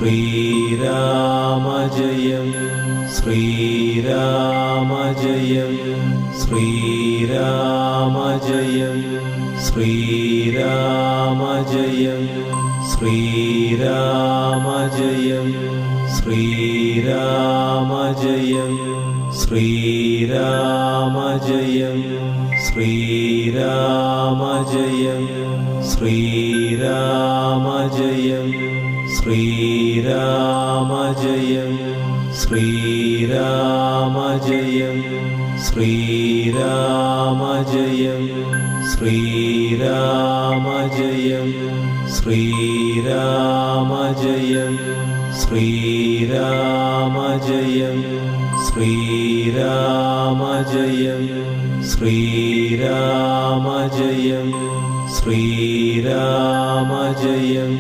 Sreeramajayam Sreeramajayam Sreeramajayam Sreeramajayam Sreeramajayam Sreeramajayam Sreeramajayam Sreeramajayam Sreeramajayam Sreeramajayam Sreeramajayam Sreeramajayam Sreeramajayam Sreeramajayam Sreeramajayam Sreeramajayam Sreeramajayam Sreeramajayam Sreeramajayam